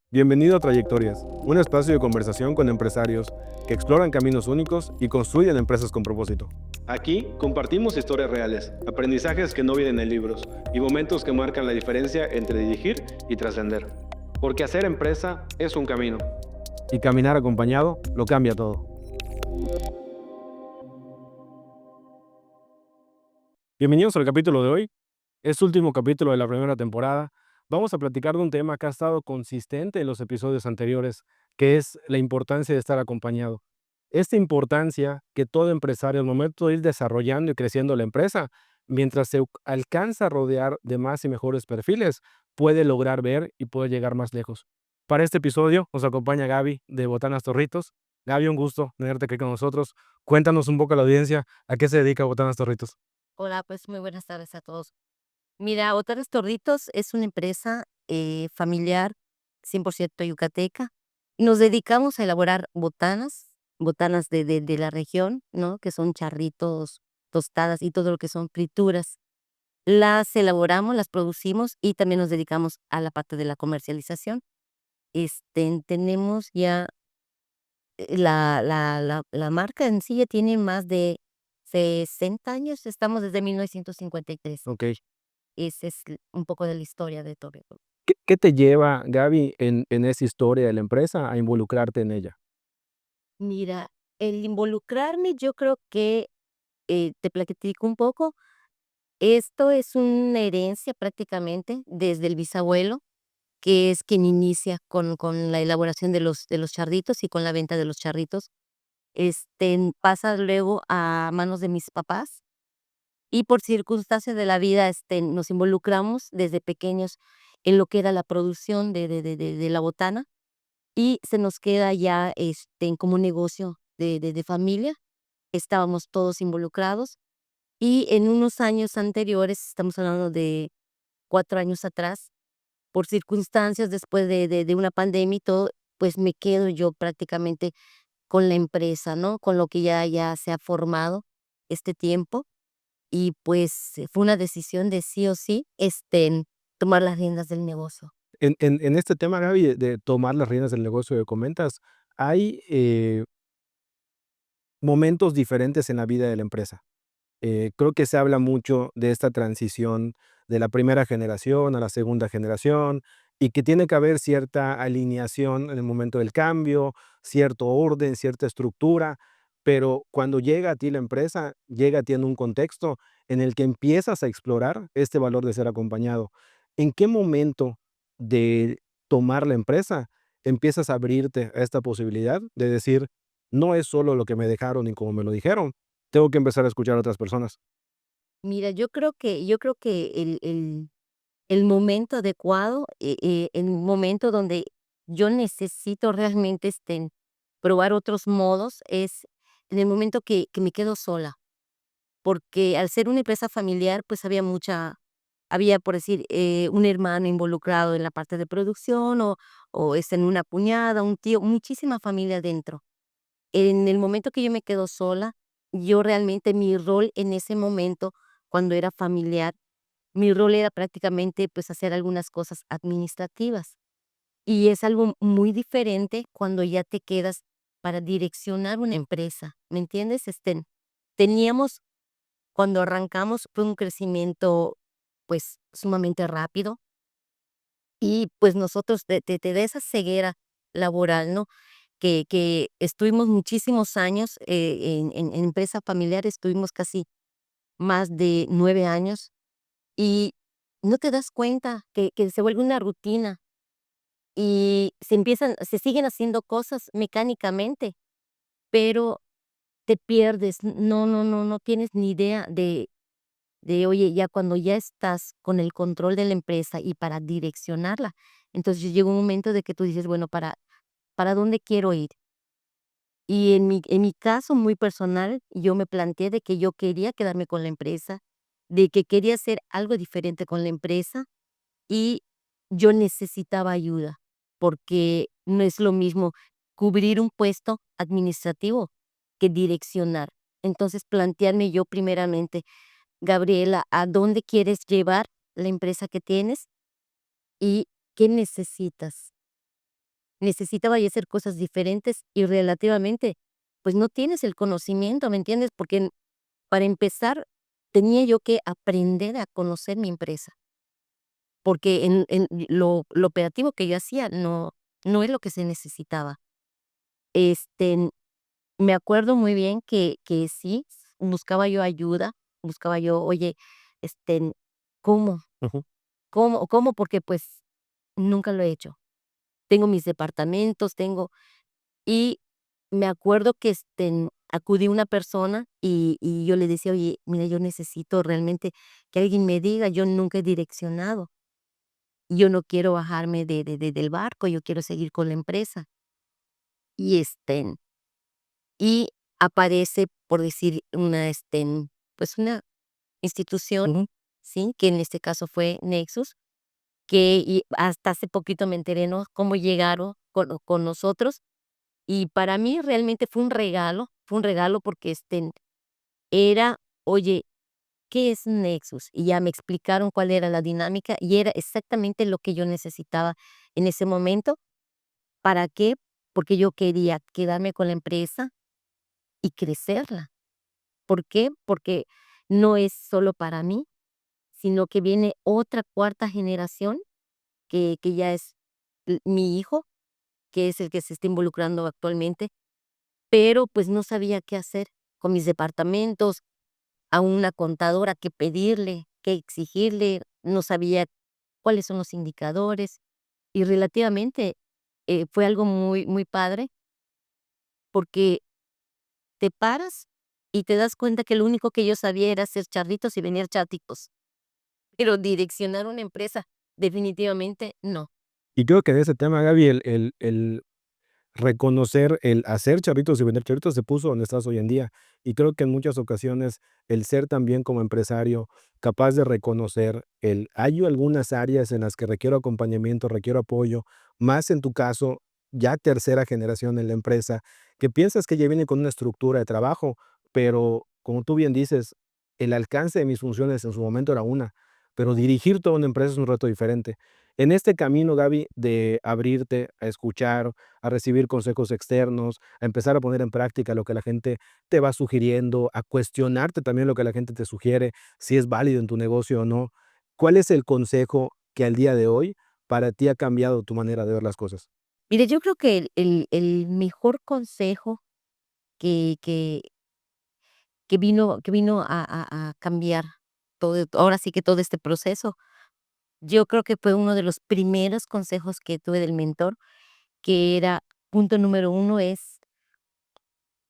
Bienvenido a Trayectorias, un espacio de conversación con empresarios que exploran caminos únicos y construyen empresas con propósito. Aquí compartimos historias reales, aprendizajes que no vienen en libros y momentos que marcan la diferencia entre dirigir y trascender. Porque hacer empresa es un camino. Y caminar acompañado lo cambia todo. Bienvenidos al capítulo de hoy. Es último capítulo de la primera temporada. Vamos a platicar de un tema que ha estado consistente en los episodios anteriores, que es la importancia de estar acompañado. Esta importancia que todo empresario al momento de ir desarrollando y creciendo la empresa, mientras se alcanza a rodear de más y mejores perfiles, puede lograr ver y puede llegar más lejos. Para este episodio nos acompaña Gaby de Botanas Torritos. Gaby, un gusto tenerte aquí con nosotros. Cuéntanos un poco a la audiencia a qué se dedica Botanas Torritos. Hola, pues muy buenas tardes a todos. Mira, Otares Torritos es una empresa familiar 100% yucateca. Nos dedicamos a elaborar botanas de la región, ¿no? Que son charritos, tostadas y todo lo que son frituras. Las elaboramos, las producimos y también nos dedicamos a la parte de la comercialización. Tenemos ya la marca en sí ya tiene más de 60 años, estamos desde 1953. Ok. Ese es un poco de la historia de Toreto. ¿Qué te lleva, Gaby, en esa historia de la empresa a involucrarte en ella? Mira, el involucrarme, yo creo que, te platico un poco, esto es una herencia prácticamente desde el bisabuelo, que es quien inicia con la elaboración de los charritos y con la venta de los charritos. Pasa luego a manos de mis papás y por circunstancias de la vida, nos involucramos desde pequeños en lo que era la producción de la botana. Y se nos queda ya, como un negocio de familia, estábamos todos involucrados, y en unos años anteriores, estamos hablando de 4 años atrás, por circunstancias después de una pandemia y todo, pues me quedo yo prácticamente con la empresa, ¿no? Con lo que ya se ha formado este tiempo, y pues, fue una decisión de sí o sí, tomar las riendas del negocio. En este tema, Gaby, de tomar las riendas del negocio que comentas, hay, momentos diferentes en la vida de la empresa. Creo que se habla mucho de esta transición de la primera generación a la segunda generación, y que tiene que haber cierta alineación en el momento del cambio, cierto orden, cierta estructura, pero cuando llega a ti la empresa, llega a ti en un contexto en el que empiezas a explorar este valor de ser acompañado. ¿En qué momento de tomar la empresa empiezas a abrirte a esta posibilidad de decir: "No es solo lo que me dejaron y como me lo dijeron, tengo que empezar a escuchar a otras personas"? Mira, yo creo que el momento adecuado, el momento donde yo necesito realmente, probar otros modos, es en el momento que me quedo sola, porque al ser una empresa familiar, pues, había, por decir, un hermano involucrado en la parte de producción, o, en una cuñada, un tío, muchísima familia dentro. En el momento que yo me quedo sola, yo realmente mi rol en ese momento, cuando era familiar, mi rol era prácticamente, pues, hacer algunas cosas administrativas, y es algo muy diferente cuando ya te quedas para direccionar una empresa, ¿me entiendes? Teníamos cuando arrancamos fue un crecimiento, pues, sumamente rápido y, pues, nosotros te da esa ceguera laboral, ¿no? Que estuvimos muchísimos años, en empresa familiar, estuvimos casi más de 9 años. Y no te das cuenta que se vuelve una rutina y se siguen haciendo cosas mecánicamente, pero te pierdes, no tienes ni idea oye, ya cuando ya estás con el control de la empresa y para direccionarla, entonces llega un momento de que tú dices: "Bueno, ¿para dónde quiero ir?". Y en mi caso muy personal, yo me planteé de que yo quería quedarme con la empresa, de que quería hacer algo diferente con la empresa. Y yo necesitaba ayuda, porque no es lo mismo cubrir un puesto administrativo que direccionar. Entonces, plantearme yo primeramente: "Gabriela, ¿a dónde quieres llevar la empresa que tienes y qué necesitas?". necesitaba ya hacer cosas diferentes y relativamente, pues, no tienes el conocimiento, ¿me entiendes? Porque para empezar, tenía yo que aprender a conocer mi empresa, porque en lo operativo que yo hacía no es lo que se necesitaba. Este, Me acuerdo muy bien que sí, buscaba yo ayuda, buscaba yo, oye, este, ¿cómo? Ujú, ¿Cómo? Porque, pues, nunca lo he hecho. Tengo mis departamentos, y me acuerdo que, acudí a una persona y yo le decía: "Oye, mira, yo necesito realmente que alguien me diga, yo nunca he direccionado, yo no quiero bajarme del barco, yo quiero seguir con la empresa". Y, y aparece, por decir, pues, una institución, ujú. ¿sí? Que en este caso fue Nexus, que y hasta hace poquito me enteré, ¿no? Cómo llegaron con nosotros. Y para mí realmente fue un regalo porque, era, oye, ¿qué es un Nexus? Y ya me explicaron cuál era la dinámica y era exactamente lo que yo necesitaba en ese momento. ¿Para qué? Porque yo quería quedarme con la empresa y crecerla. ¿Por qué? Porque no es solo para mí, sino que viene otra cuarta generación que ya es mi hijo, que es el que se está involucrando actualmente, pero pues no sabía qué hacer con mis departamentos, a una contadora qué pedirle, qué exigirle, no sabía cuáles son los indicadores y relativamente fue algo muy padre porque te paras y te das cuenta que lo único que yo sabía era hacer charritos y vender cháticos, pero direccionar una empresa definitivamente no. Y creo que de ese tema, Gaby, el reconocer, el hacer charritos y vender charritos se puso donde estás hoy en día. Y creo que en muchas ocasiones el ser también como empresario capaz de reconocer hay algunas áreas en las que requiero acompañamiento, requiero apoyo, más en tu caso, ya tercera generación en la empresa, que piensas que ya viene con una estructura de trabajo, pero como tú bien dices, el alcance de mis funciones en su momento era una, pero dirigir toda una empresa es un reto diferente. En este camino, Gaby, de abrirte a escuchar, a recibir consejos externos, a empezar a poner en práctica lo que la gente te va sugiriendo, a cuestionarte también lo que la gente te sugiere, si es válido en tu negocio o no. ¿Cuál es el consejo que al día de hoy para ti ha cambiado tu manera de ver las cosas? Mire, yo creo que el mejor consejo que vino a cambiar ahora sí que todo este proceso, yo creo que fue uno de los primeros consejos que tuve del mentor, que era, punto número uno es,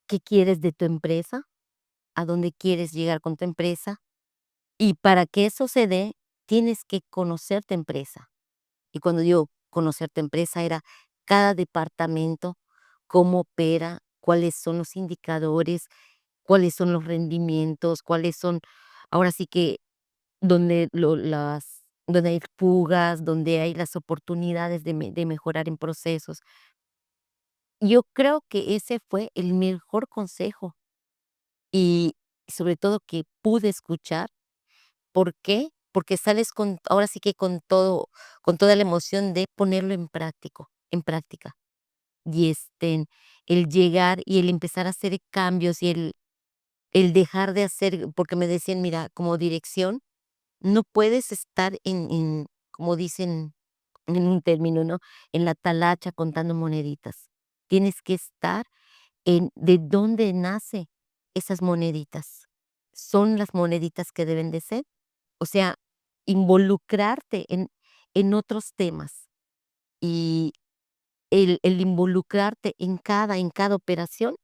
¿qué quieres de tu empresa? ¿A dónde quieres llegar con tu empresa? Y para que eso se dé, tienes que conocer tu empresa. Y cuando digo conocer tu empresa, era cada departamento, cómo opera, cuáles son los indicadores, cuáles son los rendimientos, cuáles son, ahora sí que donde hay fugas, donde hay las oportunidades de mejorar en procesos. Yo creo que ese fue el mejor consejo y sobre todo que pude escuchar. ¿Por qué? Porque sales con ahora sí que con toda la emoción de ponerlo en práctica. Y, el llegar y el empezar a hacer cambios y el dejar de hacer porque me decían: "Mira, como dirección, no puedes estar como dicen en un término, ¿no? En la talacha contando moneditas. Tienes que estar en de dónde nace esas moneditas. ¿Son las moneditas que deben de ser? O sea, involucrarte en otros temas y el involucrarte en cada operación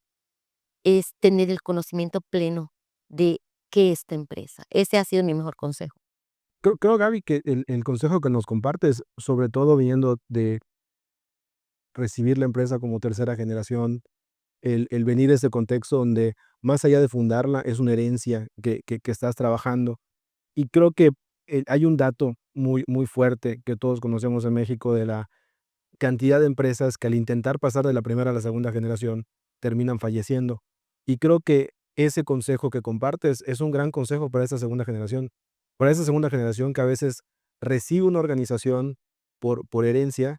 es tener el conocimiento pleno de qué es tu empresa. Ese ha sido mi mejor consejo. Creo, Gaby, que el consejo que nos compartes, sobre todo viniendo de recibir la empresa como tercera generación, el venir de ese contexto donde más allá de fundarla, es una herencia que estás trabajando. Y creo que hay un dato muy fuerte que todos conocemos en México de la cantidad de empresas que al intentar pasar de la primera a la segunda generación terminan falleciendo. Y creo que ese consejo que compartes es un gran consejo para esa segunda generación que a veces recibe una organización por herencia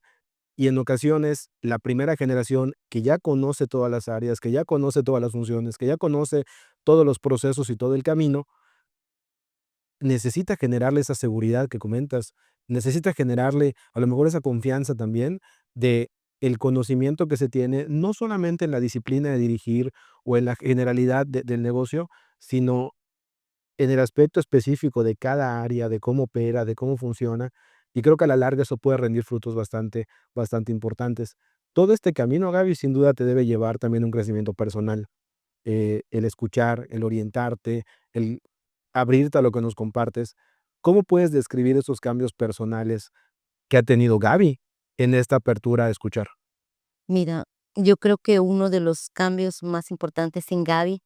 y en ocasiones la primera generación que ya conoce todas las áreas, que ya conoce todas las funciones, que ya conoce todos los procesos y todo el camino, necesita generarle esa seguridad que comentas, necesita generarle a lo mejor esa confianza también de el conocimiento que se tiene, no solamente en la disciplina de dirigir o en la generalidad del negocio, sino en el aspecto específico de cada área, de cómo opera, de cómo funciona, y creo que a la larga eso puede rendir frutos bastante importantes. Todo este camino, Gaby, sin duda te debe llevar también a un crecimiento personal, el escuchar, el orientarte, el abrirte a lo que nos compartes. ¿Cómo puedes describir esos cambios personales que ha tenido Gaby en esta apertura a escuchar? Mira, yo creo que uno de los cambios más importantes en Gaby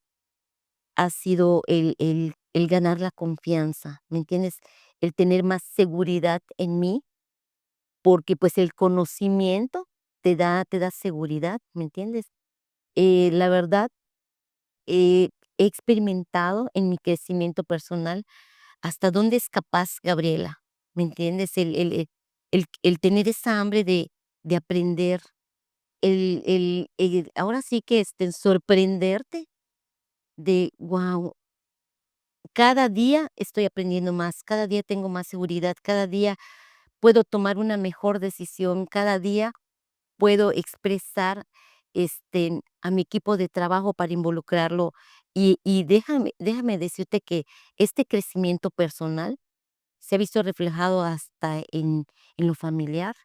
ha sido el ganar la confianza, ¿me entiendes? El tener más seguridad en mí, porque, pues, el conocimiento te da seguridad, ¿me entiendes? La verdad, he experimentado en mi crecimiento personal hasta dónde es capaz Gabriela, ¿me entiendes? El tener esa hambre de aprender, ahora sí que, sorprenderte de, guau, cada día estoy aprendiendo más, cada día tengo más seguridad, cada día puedo tomar una mejor decisión, cada día puedo expresar, a mi equipo de trabajo para involucrarlo. Y déjame decirte que este crecimiento personal se ha visto reflejado hasta en lo familiar,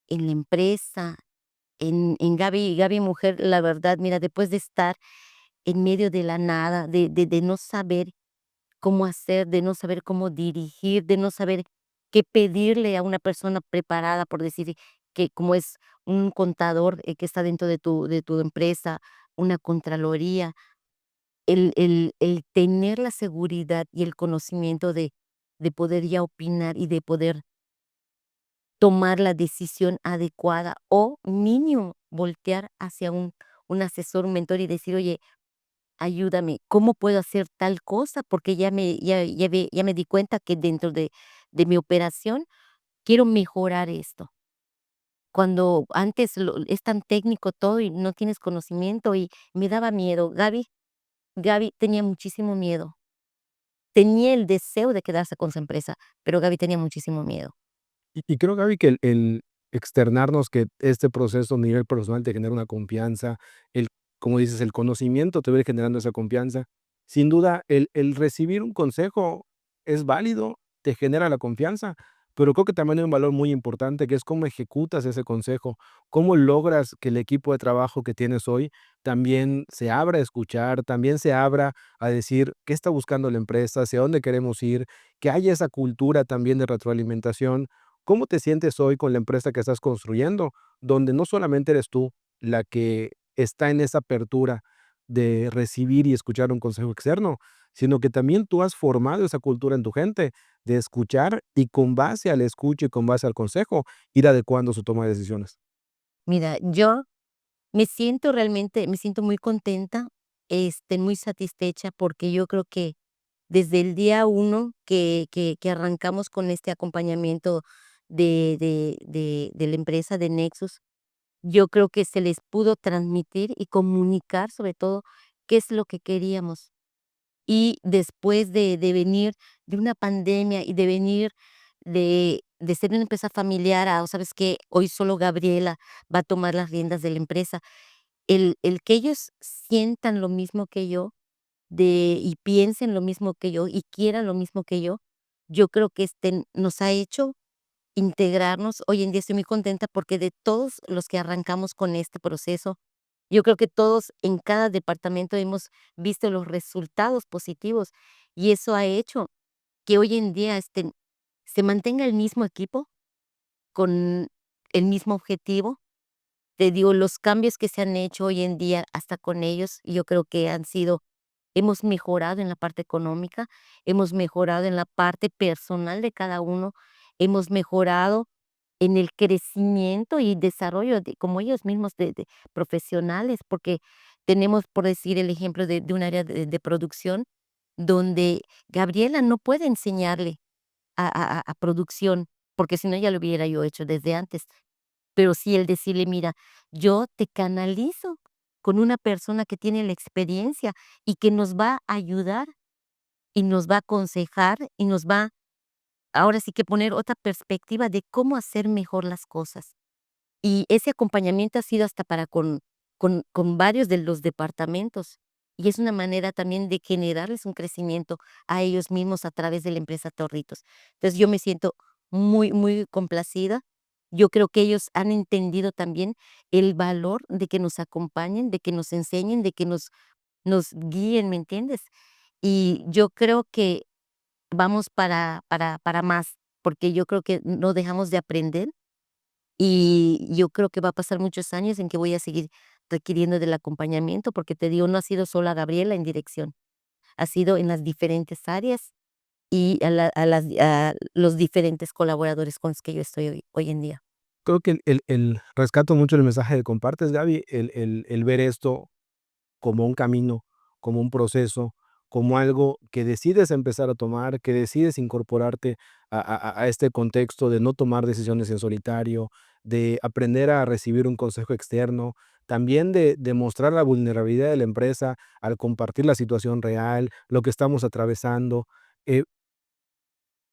en la empresa, en Gaby mujer, la verdad, mira, después de estar en medio de la nada, de no saber cómo hacer, de no saber cómo dirigir, de no saber qué pedirle a una persona preparada, por decir que como es un contador, que está dentro de tu empresa, una contraloría, el tener la seguridad y el conocimiento de poder ya opinar y de poder tomar la decisión adecuada o mínimo voltear hacia un asesor, un mentor y decir: "Oye, ayúdame, ¿cómo puedo hacer tal cosa? Porque ya me di cuenta que dentro de mi operación quiero mejorar esto". Cuando antes es tan técnico todo y no tienes conocimiento y me daba miedo. Gaby tenía muchísimo miedo. Tenía el deseo de quedarse con su empresa, pero Gaby tenía muchísimo miedo. Y creo, Gaby, que el externarnos que este proceso a nivel personal te genera una confianza, el, como dices, el conocimiento te va a ir generando esa confianza. Sin duda, el recibir un consejo es válido, te genera la confianza, pero creo que también hay un valor muy importante, que es cómo ejecutas ese consejo, cómo logras que el equipo de trabajo que tienes hoy también se abra a escuchar, también se abra a decir qué está buscando la empresa, hacia dónde queremos ir, que haya esa cultura también de retroalimentación. ¿Cómo te sientes hoy con la empresa que estás construyendo? Donde no solamente eres tú la que está en esa apertura de recibir y escuchar un consejo externo, sino que también tú has formado esa cultura en tu gente de escuchar y con base al escucho y con base al consejo, ir adecuando su toma de decisiones. Mira, yo me siento muy contenta, muy satisfecha, porque yo creo que desde el día uno que arrancamos con este acompañamiento de la empresa de Nexus, yo creo que se les pudo transmitir y comunicar, sobre todo, qué es lo que queríamos. Y después de venir de una pandemia y de venir de ser una empresa familiar a, ¿sabes qué? Hoy solo Gabriela va a tomar las riendas de la empresa. El que ellos sientan lo mismo que yo, y piensen lo mismo que yo, y quieran lo mismo que yo creo que, nos ha hecho integrarnos. Hoy en día estoy muy contenta porque de todos los que arrancamos con este proceso, yo creo que todos en cada departamento hemos visto los resultados positivos, y eso ha hecho que hoy en día, se mantenga el mismo equipo con el mismo objetivo. Te digo, los cambios que se han hecho hoy en día hasta con ellos, yo creo que hemos mejorado en la parte económica, hemos mejorado en la parte personal de cada uno, hemos mejorado en el crecimiento y desarrollo de como ellos mismos de profesionales, porque tenemos, por decir el ejemplo de un área de producción, donde Gabriela no puede enseñarle a producción, porque si no ya lo hubiera yo hecho desde antes. pero sí el decirle: "Mira, yo te canalizo con una persona que tiene la experiencia y que nos va a ayudar y nos va a aconsejar y nos va, ahora sí que poner otra perspectiva de cómo hacer mejor las cosas". Y ese acompañamiento ha sido hasta para con varios de los departamentos, y es una manera también de generarles un crecimiento a ellos mismos a través de la empresa Torritos. Entonces, yo me siento muy, muy complacida. Yo creo que ellos han entendido también el valor de que nos acompañen, de que nos enseñen, de que nos guíen, ¿me entiendes? Y yo creo que vamos para más, porque yo creo que no dejamos de aprender y yo creo que va a pasar muchos años en que voy a seguir requiriendo del acompañamiento, porque te digo, no ha sido sola Gabriela en dirección, ha sido en las diferentes áreas y a los diferentes colaboradores con los que yo estoy hoy en día. Creo que el rescato mucho el mensaje que compartes, Gaby, el ver esto como un camino, como un proceso, como algo que decides empezar a tomar, que decides incorporarte a este contexto de no tomar decisiones en solitario, de aprender a recibir un consejo externo, también de mostrar la vulnerabilidad de la empresa al compartir la situación real, lo que estamos atravesando. Eh,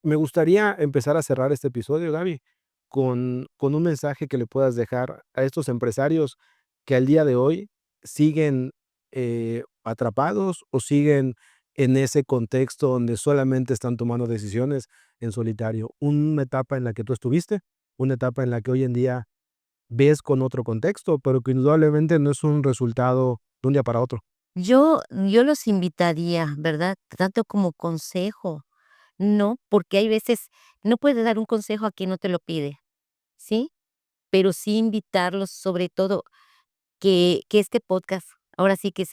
Me gustaría empezar a cerrar este episodio, Gaby, con un mensaje que le puedas dejar a estos empresarios que al día de hoy siguen atrapados o siguen en ese contexto donde solamente están tomando decisiones en solitario. Una etapa en la que tú estuviste, una etapa en la que hoy en día ves con otro contexto, pero que indudablemente no es un resultado de un día para otro. Yo los invitaría, ¿verdad? Tanto como consejo, no, porque hay veces no puedes dar un consejo a quien no te lo pide, ¿sí? Pero sí invitarlos, sobre todo, que este podcast ahora sí que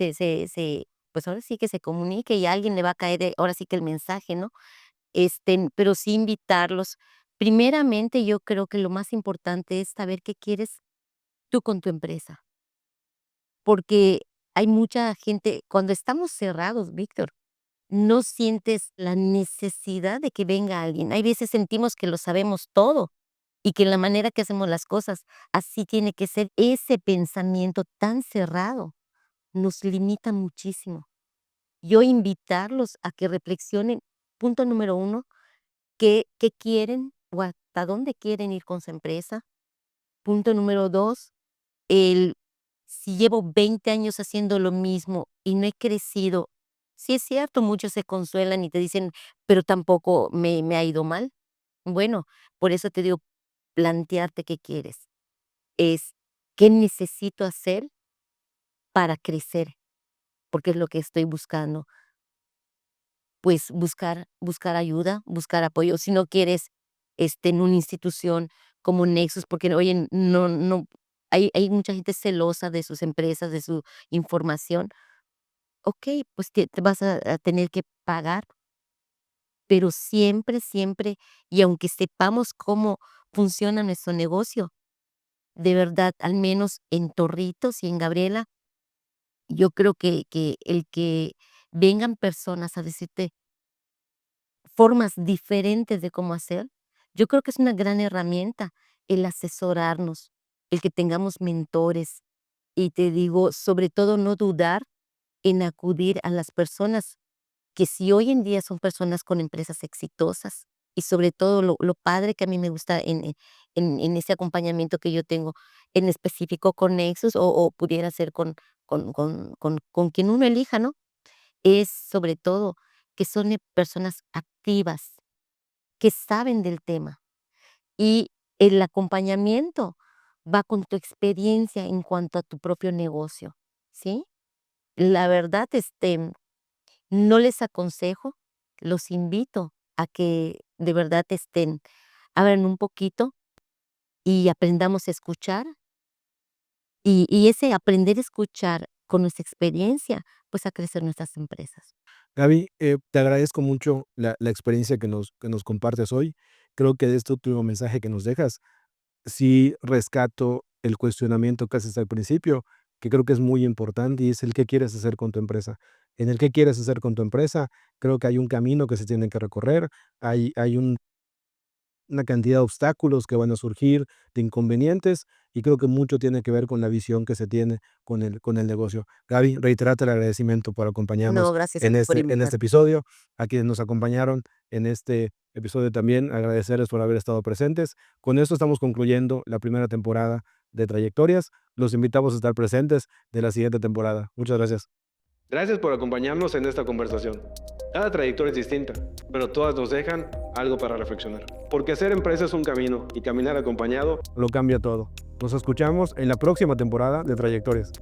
pues, ahora sí que se comunique y a alguien le va a caer, ahora sí que el mensaje, ¿no? Pero sí invitarlos. Primeramente, yo creo que lo más importante es saber qué quieres tú con tu empresa, porque hay mucha gente cuando estamos cerrados, Víctor, no sientes la necesidad de que venga alguien. Hay veces sentimos que lo sabemos todo y que la manera que hacemos las cosas, así tiene que ser. Ese pensamiento tan cerrado nos limita muchísimo. Yo invitarlos a que reflexionen, punto número uno, qué quieren o hasta dónde quieren ir con su empresa. Punto número dos, el si llevo 20 años haciendo lo mismo y no he crecido. Sí es cierto, muchos se consuelan y te dicen, pero tampoco me ha ido mal. Bueno, por eso te digo, plantearte qué quieres. Es, ¿qué necesito hacer para crecer? Porque es lo que estoy buscando. Pues buscar ayuda, buscar apoyo. Si no quieres, en una institución como Nexus, porque oye, no hay mucha gente celosa de sus empresas, de su información. Okey, pues te vas a tener que pagar, pero siempre, siempre, y aunque sepamos cómo funciona nuestro negocio, de verdad, al menos en Torritos y en Gabriela, yo creo que el que vengan personas a decirte formas diferentes de cómo hacer, yo creo que es una gran herramienta el asesorarnos, el que tengamos mentores. Y te digo, sobre todo, no dudar en acudir a las personas que si hoy en día son personas con empresas exitosas y sobre todo lo padre que a mí me gusta en ese acompañamiento que yo tengo, en específico con Nexus o pudiera ser con quien uno elija, ¿no? Es sobre todo que son, personas activas, que saben del tema y el acompañamiento va con tu experiencia en cuanto a tu propio negocio, ¿sí? La verdad, no les aconsejo, los invito a que de verdad, abran un poquito y aprendamos a escuchar, y ese aprender a escuchar con nuestra experiencia, pues, a crecer nuestras empresas. Gaby, te agradezco mucho la experiencia que nos compartes hoy. Creo que de este último mensaje que nos dejas, sí rescato el cuestionamiento que haces al principio, que creo que es muy importante, y es el qué quieres hacer con tu empresa. En el qué quieres hacer con tu empresa, creo que hay un camino que se tiene que recorrer, hay una cantidad de obstáculos que van a surgir, de inconvenientes, y creo que mucho tiene que ver con la visión que se tiene con el negocio. Gaby, reiterarte el agradecimiento por No, acompañarnos gracias a ti por en este invitarme. episodio. A quienes nos acompañaron en este episodio también, agradecerles por haber estado presentes. Con esto estamos concluyendo la primera temporada de Trayectorias. Los invitamos a estar presentes de la siguiente temporada. Muchas gracias. Gracias por acompañarnos en esta conversación. Cada trayectoria es distinta, pero todas nos dejan algo para reflexionar. Porque hacer empresa es un camino y caminar acompañado lo cambia todo. Nos escuchamos en la próxima temporada de Trayectorias.